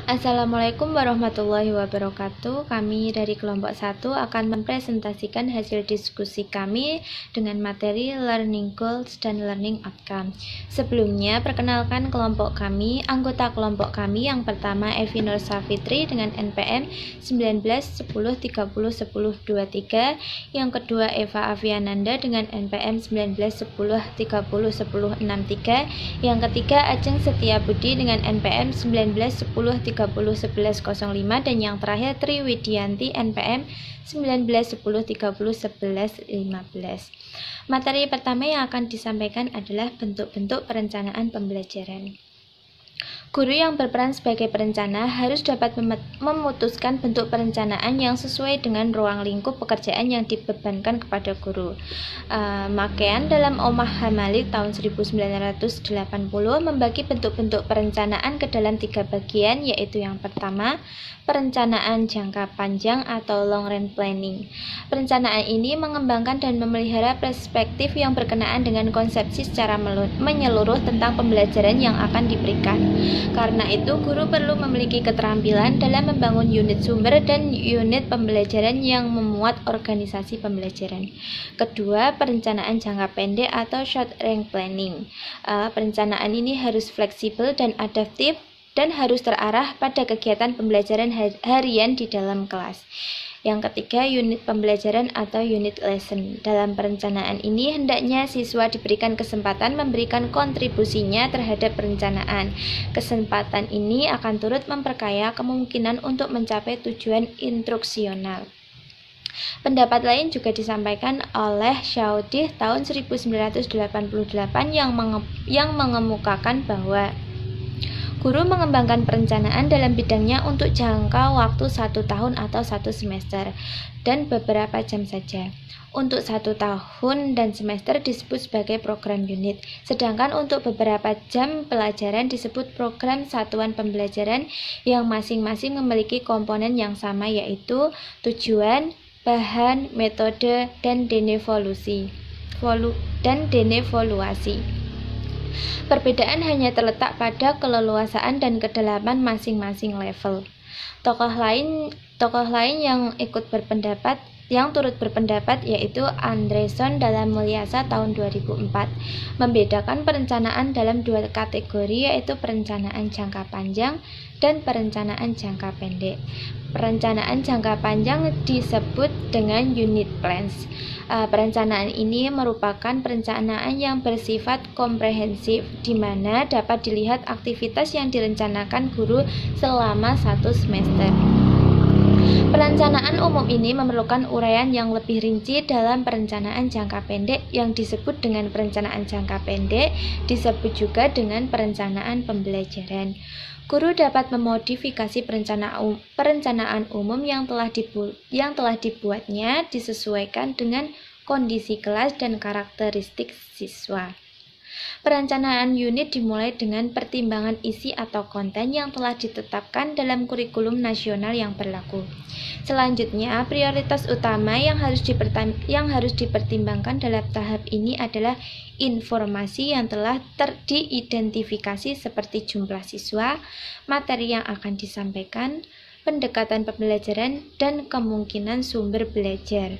Assalamualaikum warahmatullahi wabarakatuh. Kami dari kelompok 1 akan mempresentasikan hasil diskusi kami dengan materi Learning Goals dan Learning Outcome. Sebelumnya, perkenalkan kelompok kami. Anggota kelompok kami yang pertama Evi Nur Safitri dengan NPM 1910301023, yang kedua Eva Aviananda dengan NPM 1910301063, yang ketiga Ajeng Setiabudi dengan NPM 1910301105, dan yang terakhir Tri Widianti NPM 1910301115. Materi pertama yang akan disampaikan adalah bentuk-bentuk perencanaan pembelajaran. Guru yang berperan sebagai perencana harus dapat memutuskan bentuk perencanaan yang sesuai dengan ruang lingkup pekerjaan yang dibebankan kepada guru. Makean dalam Omah Hamalik tahun 1980 membagi bentuk-bentuk perencanaan ke dalam 3 bagian, yaitu yang pertama, perencanaan jangka panjang atau long range planning. Perencanaan ini mengembangkan dan memelihara perspektif yang berkenaan dengan konsepsi secara menyeluruh tentang pembelajaran yang akan diberikan. Karena itu, guru perlu memiliki keterampilan dalam membangun unit sumber dan unit pembelajaran yang memuat organisasi pembelajaran. Kedua, perencanaan jangka pendek atau short range planning. Perencanaan ini harus fleksibel dan adaptif dan harus terarah pada kegiatan pembelajaran harian di dalam kelas. Yang ketiga, unit pembelajaran atau unit lesson. Dalam perencanaan ini, hendaknya siswa diberikan kesempatan memberikan kontribusinya terhadap perencanaan. Kesempatan ini akan turut memperkaya kemungkinan untuk mencapai tujuan instruksional. Pendapat lain juga disampaikan oleh Shaudih tahun 1988 yang mengemukakan bahwa guru mengembangkan perencanaan dalam bidangnya untuk jangka waktu 1 tahun atau 1 semester dan beberapa jam saja. Untuk 1 tahun dan semester disebut sebagai program unit, sedangkan untuk beberapa jam pelajaran disebut program satuan pembelajaran yang masing-masing memiliki komponen yang sama, yaitu tujuan, bahan, metode, dan denevolusi. Perbedaan hanya terletak pada keleluasaan dan kedalaman masing-masing level. Tokoh lain yang turut berpendapat yaitu Andreson dalam Mulyasa tahun 2004, membedakan perencanaan dalam 2 kategori, yaitu perencanaan jangka panjang dan perencanaan jangka pendek. Perencanaan jangka panjang disebut dengan unit plans. Perencanaan ini merupakan perencanaan yang bersifat komprehensif, di mana dapat dilihat aktivitas yang direncanakan guru selama 1 semester. Perencanaan umum ini memerlukan uraian yang lebih rinci dalam perencanaan jangka pendek yang disebut dengan perencanaan jangka pendek, disebut juga dengan perencanaan pembelajaran. Guru dapat memodifikasi perencanaan umum yang telah dibuatnya disesuaikan dengan kondisi kelas dan karakteristik siswa. Perencanaan unit dimulai dengan pertimbangan isi atau konten yang telah ditetapkan dalam kurikulum nasional yang berlaku. Selanjutnya, prioritas utama yang harus dipertimbangkan dalam tahap ini adalah informasi yang telah diidentifikasi seperti jumlah siswa, materi yang akan disampaikan, pendekatan pembelajaran, dan kemungkinan sumber belajar.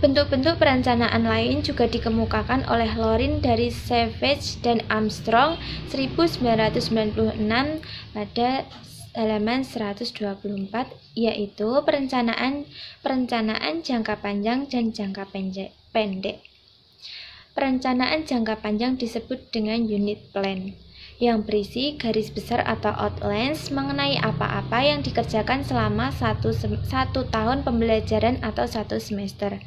Bentuk-bentuk perencanaan lain juga dikemukakan oleh Lorin dari Savage dan Armstrong 1996 pada halaman 124, yaitu perencanaan jangka panjang dan jangka pendek. Perencanaan jangka panjang disebut dengan unit plan, yang berisi garis besar atau outlines mengenai apa-apa yang dikerjakan selama 1 tahun pembelajaran atau 1 semester.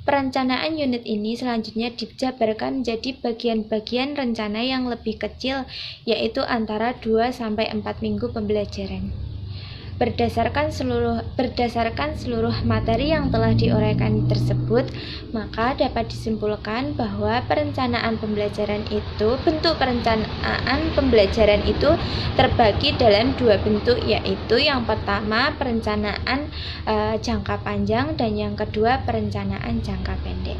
Perencanaan unit ini selanjutnya dijabarkan menjadi bagian-bagian rencana yang lebih kecil, yaitu antara 2-4 minggu pembelajaran. Berdasarkan seluruh materi yang telah diuraikan tersebut, maka dapat disimpulkan bahwa bentuk perencanaan pembelajaran itu terbagi dalam 2 bentuk, yaitu yang pertama perencanaan jangka panjang dan yang kedua perencanaan jangka pendek.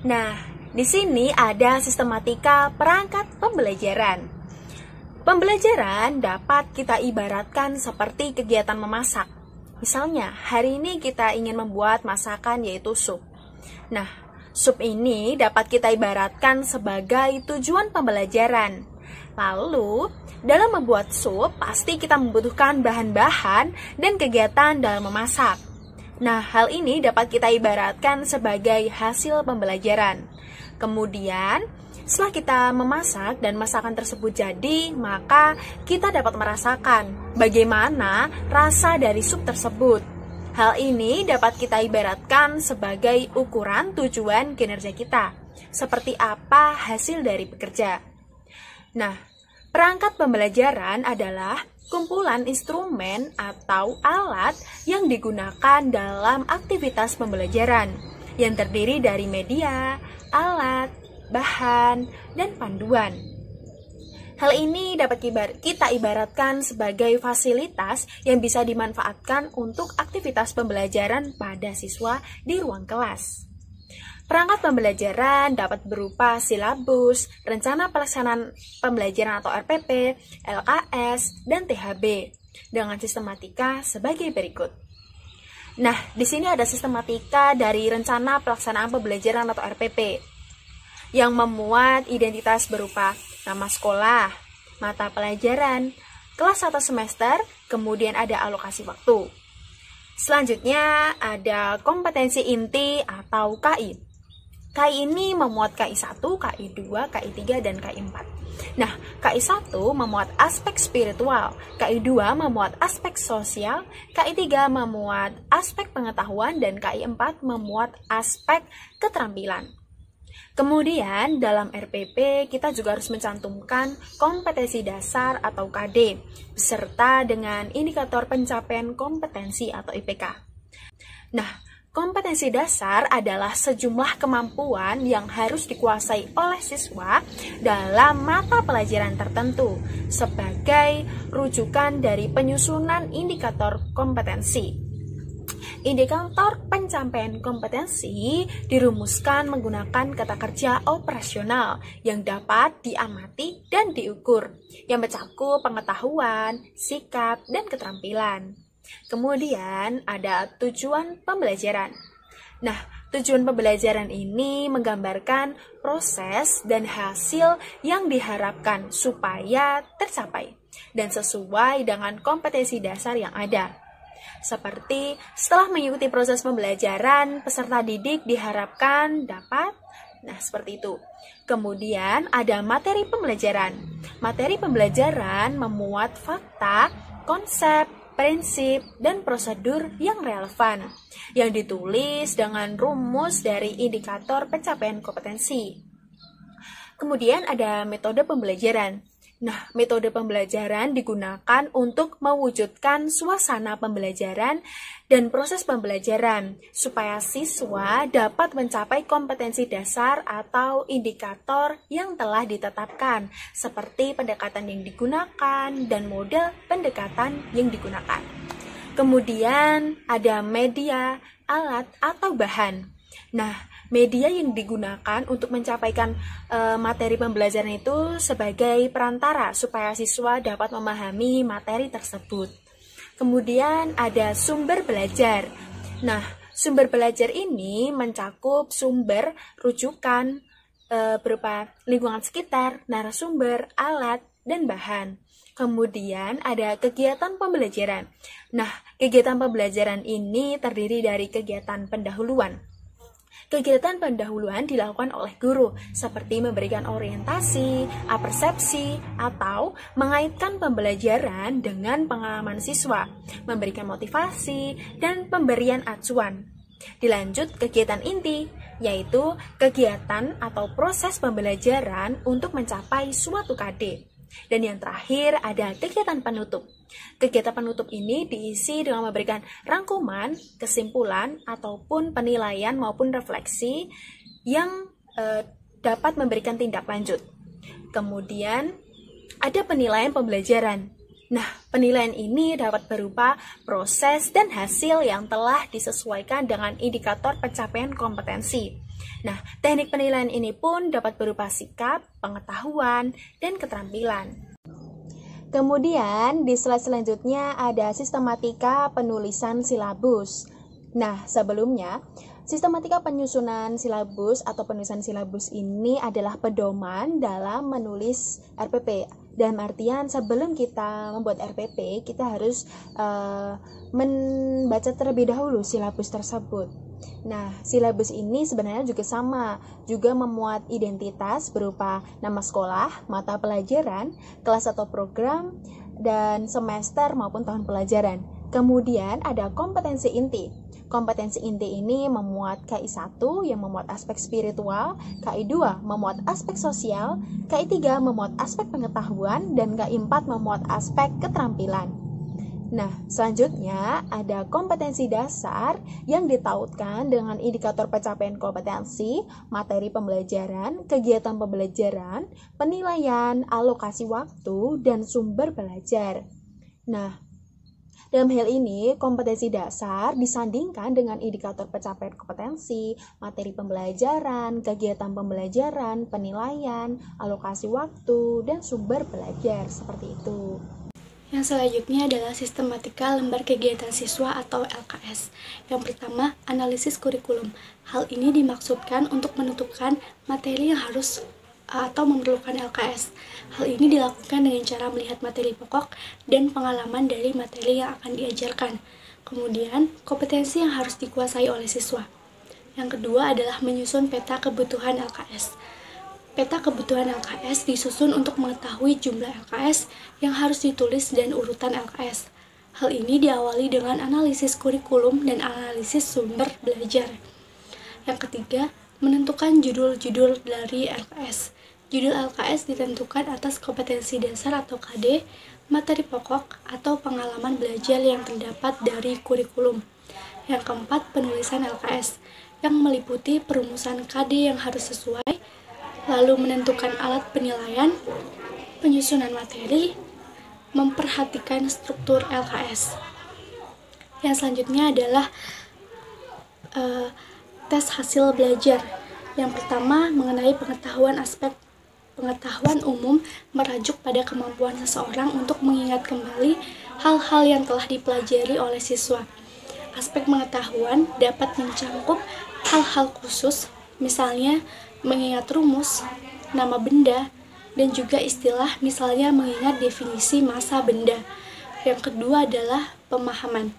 Nah, di sini ada sistematika perangkat pembelajaran. Pembelajaran dapat kita ibaratkan seperti kegiatan memasak. Misalnya, hari ini kita ingin membuat masakan yaitu sup. Nah, sup ini dapat kita ibaratkan sebagai tujuan pembelajaran. Lalu, dalam membuat sup, pasti kita membutuhkan bahan-bahan dan kegiatan dalam memasak. Nah, hal ini dapat kita ibaratkan sebagai hasil pembelajaran. Kemudian, setelah kita memasak dan masakan tersebut jadi, maka kita dapat merasakan bagaimana rasa dari sup tersebut. Hal ini dapat kita ibaratkan sebagai ukuran tujuan kinerja kita, seperti apa hasil dari bekerja. Nah, perangkat pembelajaran adalah kumpulan instrumen atau alat yang digunakan dalam aktivitas pembelajaran, yang terdiri dari media, alat, bahan, dan panduan. Hal ini dapat kita ibaratkan sebagai fasilitas yang bisa dimanfaatkan untuk aktivitas pembelajaran pada siswa di ruang kelas. Perangkat pembelajaran dapat berupa silabus, rencana pelaksanaan pembelajaran atau RPP, LKS, dan THB dengan sistematika sebagai berikut. Nah, di sini ada sistematika dari rencana pelaksanaan pembelajaran atau RPP yang memuat identitas berupa nama sekolah, mata pelajaran, kelas atau semester, kemudian ada alokasi waktu. Selanjutnya ada kompetensi inti atau KI. KI ini memuat KI1, KI2, KI3, dan KI4. Nah, KI1 memuat aspek spiritual, KI2 memuat aspek sosial, KI3 memuat aspek pengetahuan, dan KI4 memuat aspek keterampilan. Kemudian dalam RPP kita juga harus mencantumkan kompetensi dasar atau KD beserta dengan indikator pencapaian kompetensi atau IPK. Nah, kompetensi dasar adalah sejumlah kemampuan yang harus dikuasai oleh siswa dalam mata pelajaran tertentu sebagai rujukan dari penyusunan indikator kompetensi. Indikator pencapaian kompetensi dirumuskan menggunakan kata kerja operasional yang dapat diamati dan diukur, yang mencakup pengetahuan, sikap, dan keterampilan. Kemudian ada tujuan pembelajaran. Nah, tujuan pembelajaran ini menggambarkan proses dan hasil yang diharapkan supaya tercapai dan sesuai dengan kompetensi dasar yang ada. Seperti setelah mengikuti proses pembelajaran, peserta didik diharapkan dapat, nah seperti itu. Kemudian ada materi pembelajaran. Materi pembelajaran memuat fakta, konsep, prinsip, dan prosedur yang relevan, yang ditulis dengan rumus dari indikator pencapaian kompetensi. Kemudian ada metode pembelajaran. Nah, metode pembelajaran digunakan untuk mewujudkan suasana pembelajaran dan proses pembelajaran supaya siswa dapat mencapai kompetensi dasar atau indikator yang telah ditetapkan, seperti pendekatan yang digunakan dan model pendekatan yang digunakan. Kemudian ada media, alat, atau bahan. Nah, media yang digunakan untuk mencapaikan materi pembelajaran itu sebagai perantara supaya siswa dapat memahami materi tersebut. Kemudian ada sumber belajar. Nah, sumber belajar ini mencakup sumber rujukan berupa lingkungan sekitar, narasumber, alat, dan bahan. Kemudian ada kegiatan pembelajaran. Nah, kegiatan pembelajaran ini terdiri dari kegiatan pendahuluan. Kegiatan pendahuluan dilakukan oleh guru, seperti memberikan orientasi, apersepsi, atau mengaitkan pembelajaran dengan pengalaman siswa, memberikan motivasi, dan pemberian acuan. Dilanjut kegiatan inti, yaitu kegiatan atau proses pembelajaran untuk mencapai suatu KD. Dan yang terakhir ada kegiatan penutup. Kegiatan penutup ini diisi dengan memberikan rangkuman, kesimpulan, ataupun penilaian maupun refleksi yang dapat memberikan tindak lanjut. Kemudian ada penilaian pembelajaran. Nah, penilaian ini dapat berupa proses dan hasil yang telah disesuaikan dengan indikator pencapaian kompetensi. Nah, teknik penilaian ini pun dapat berupa sikap, pengetahuan, dan keterampilan. Kemudian di slide selanjutnya ada sistematika penulisan silabus. Nah, sebelumnya sistematika penyusunan silabus atau penulisan silabus ini adalah pedoman dalam menulis RPP. Dalam artian sebelum kita membuat RPP, kita harus membaca terlebih dahulu silabus tersebut. Nah, silabus ini sebenarnya juga sama, juga memuat identitas berupa nama sekolah, mata pelajaran, kelas atau program, dan semester maupun tahun pelajaran. Kemudian ada kompetensi inti. Kompetensi inti ini memuat KI1 yang memuat aspek spiritual, KI2 memuat aspek sosial, KI3 memuat aspek pengetahuan, dan KI4 memuat aspek keterampilan. Nah, selanjutnya ada kompetensi dasar yang ditautkan dengan indikator pencapaian kompetensi, materi pembelajaran, kegiatan pembelajaran, penilaian, alokasi waktu, dan sumber belajar. Nah, dalam hal ini, kompetensi dasar disandingkan dengan indikator pencapaian kompetensi, materi pembelajaran, kegiatan pembelajaran, penilaian, alokasi waktu, dan sumber belajar, seperti itu. Yang selanjutnya adalah sistematika lembar kegiatan siswa atau LKS. Yang pertama, analisis kurikulum. Hal ini dimaksudkan untuk menentukan materi yang harus atau memerlukan LKS. Hal ini dilakukan dengan cara melihat materi pokok dan pengalaman dari materi yang akan diajarkan. Kemudian, kompetensi yang harus dikuasai oleh siswa. Yang kedua adalah menyusun peta kebutuhan LKS. Peta kebutuhan LKS disusun untuk mengetahui jumlah LKS yang harus ditulis dan urutan LKS. Hal ini diawali dengan analisis kurikulum dan analisis sumber belajar. Yang ketiga, menentukan judul-judul dari LKS. Judul LKS ditentukan atas kompetensi dasar atau KD, materi pokok, atau pengalaman belajar yang terdapat dari kurikulum. Yang keempat, penulisan LKS, yang meliputi perumusan KD yang harus sesuai, lalu menentukan alat penilaian, penyusunan materi, memperhatikan struktur LKS. Yang selanjutnya adalah tes hasil belajar. Yang pertama, mengenai pengetahuan umum merajuk pada kemampuan seseorang untuk mengingat kembali hal-hal yang telah dipelajari oleh siswa. Aspek pengetahuan dapat mencakup hal-hal khusus, misalnya mengingat rumus, nama benda, dan juga istilah, misalnya mengingat definisi massa benda. Yang kedua adalah pemahaman.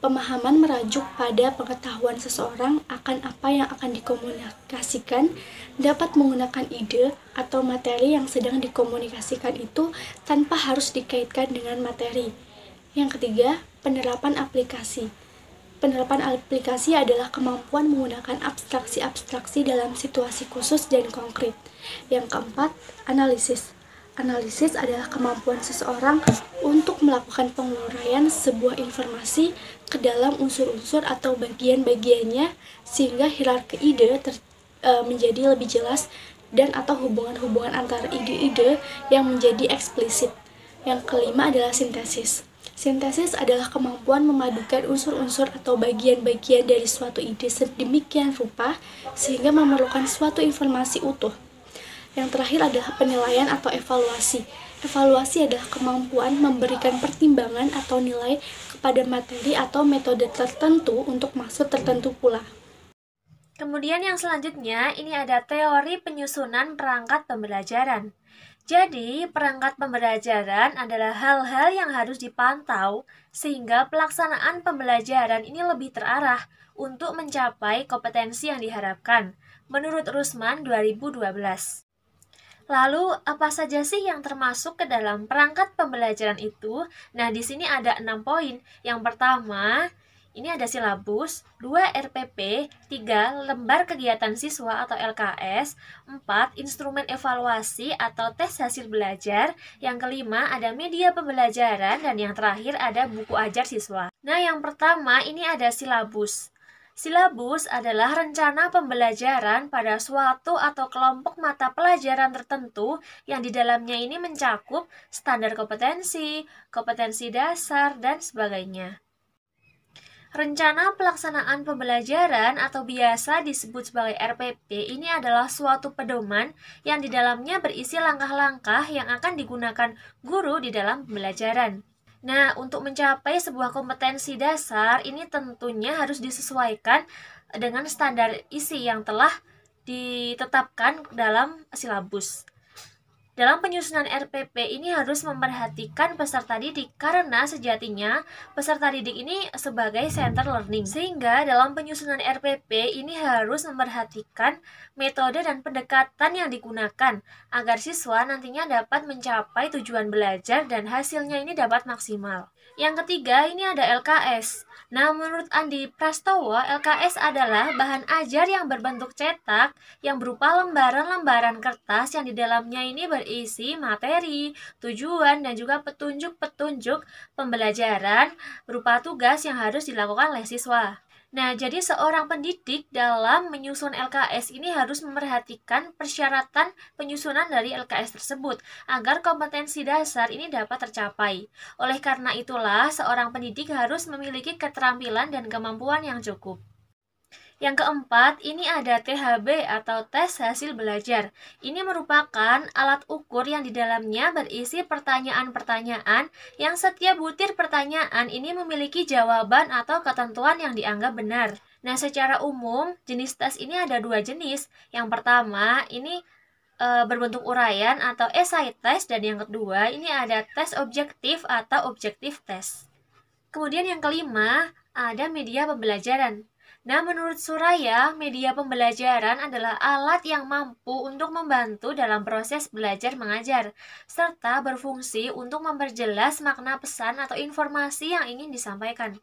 Pemahaman merajuk pada pengetahuan seseorang akan apa yang akan dikomunikasikan, dapat menggunakan ide atau materi yang sedang dikomunikasikan itu tanpa harus dikaitkan dengan materi. Yang ketiga, penerapan aplikasi. Penerapan aplikasi adalah kemampuan menggunakan abstraksi-abstraksi dalam situasi khusus dan konkret. Yang keempat, analisis. Analisis adalah kemampuan seseorang untuk melakukan penguraian sebuah informasi ke dalam unsur-unsur atau bagian-bagiannya sehingga hierarki ide menjadi lebih jelas dan atau hubungan-hubungan antara ide-ide yang menjadi eksplisit. Yang kelima adalah sintesis. Sintesis adalah kemampuan memadukan unsur-unsur atau bagian-bagian dari suatu ide sedemikian rupa sehingga memerlukan suatu informasi utuh. Yang terakhir adalah penilaian atau evaluasi. Evaluasi adalah kemampuan memberikan pertimbangan atau nilai kepada materi atau metode tertentu untuk maksud tertentu pula. Kemudian yang selanjutnya, ini ada teori penyusunan perangkat pembelajaran. Jadi, perangkat pembelajaran adalah hal-hal yang harus dipantau sehingga pelaksanaan pembelajaran ini lebih terarah untuk mencapai kompetensi yang diharapkan, menurut Rusman 2012. Lalu, apa saja sih yang termasuk ke dalam perangkat pembelajaran itu? Nah, di sini ada 6 poin. Yang pertama, ini ada silabus, 2 RPP, 3 lembar kegiatan siswa atau LKS, 4 instrumen evaluasi atau tes hasil belajar, yang kelima ada media pembelajaran, dan yang terakhir ada buku ajar siswa. Nah, yang pertama ini ada silabus. Silabus adalah rencana pembelajaran pada suatu atau kelompok mata pelajaran tertentu yang di dalamnya ini mencakup standar kompetensi, kompetensi dasar, dan sebagainya. Rencana pelaksanaan pembelajaran atau biasa disebut sebagai RPP ini adalah suatu pedoman yang di dalamnya berisi langkah-langkah yang akan digunakan guru di dalam pembelajaran. Nah, untuk mencapai sebuah kompetensi dasar ini tentunya harus disesuaikan dengan standar isi yang telah ditetapkan dalam silabus. Dalam penyusunan RPP ini harus memperhatikan peserta didik karena sejatinya peserta didik ini sebagai center learning. Sehingga dalam penyusunan RPP ini harus memperhatikan metode dan pendekatan yang digunakan agar siswa nantinya dapat mencapai tujuan belajar dan hasilnya ini dapat maksimal. Yang ketiga ini ada LKS. Nah, menurut Andi Prastowo, LKS adalah bahan ajar yang berbentuk cetak yang berupa lembaran-lembaran kertas yang di dalamnya ini berisi materi, tujuan, dan juga petunjuk-petunjuk pembelajaran berupa tugas yang harus dilakukan oleh siswa. Nah, jadi seorang pendidik dalam menyusun LKS ini harus memperhatikan persyaratan penyusunan dari LKS tersebut agar kompetensi dasar ini dapat tercapai. Oleh karena itulah, seorang pendidik harus memiliki keterampilan dan kemampuan yang cukup. Yang keempat, ini ada THB atau tes hasil belajar. Ini merupakan alat ukur yang di dalamnya berisi pertanyaan-pertanyaan yang setiap butir pertanyaan ini memiliki jawaban atau ketentuan yang dianggap benar. Nah, secara umum, jenis tes ini ada dua jenis. Yang pertama, ini berbentuk uraian atau essay test, dan yang kedua, ini ada tes objektif atau objektif test. Kemudian yang kelima, ada media pembelajaran. Nah, menurut Suraya, media pembelajaran adalah alat yang mampu untuk membantu dalam proses belajar mengajar, serta berfungsi untuk memperjelas makna pesan atau informasi yang ingin disampaikan.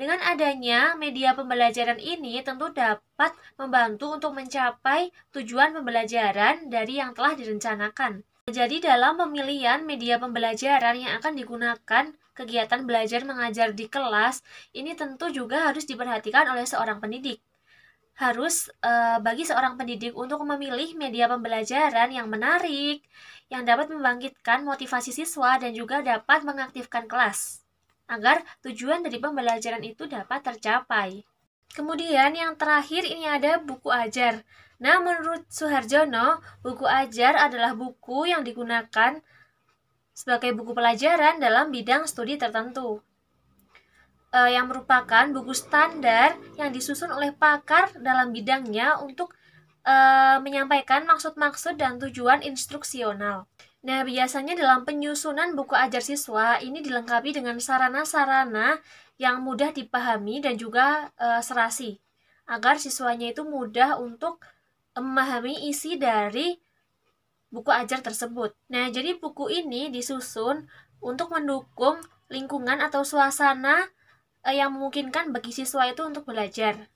Dengan adanya media pembelajaran ini tentu dapat membantu untuk mencapai tujuan pembelajaran dari yang telah direncanakan. Jadi dalam pemilihan media pembelajaran yang akan digunakan kegiatan belajar mengajar di kelas, ini tentu juga harus diperhatikan oleh seorang pendidik. Harus bagi seorang pendidik untuk memilih media pembelajaran yang menarik, yang dapat membangkitkan motivasi siswa dan juga dapat mengaktifkan kelas, agar tujuan dari pembelajaran itu dapat tercapai. Kemudian yang terakhir ini ada buku ajar. Nah, menurut Suharjono, buku ajar adalah buku yang digunakan sebagai buku pelajaran dalam bidang studi tertentu, yang merupakan buku standar yang disusun oleh pakar dalam bidangnya untuk menyampaikan maksud-maksud dan tujuan instruksional. Nah, biasanya dalam penyusunan buku ajar siswa ini dilengkapi dengan sarana-sarana yang mudah dipahami dan juga serasi, agar siswanya itu mudah untuk memahami isi dari buku ajar tersebut. Nah, jadi buku ini disusun untuk mendukung lingkungan atau suasana yang memungkinkan bagi siswa itu untuk belajar.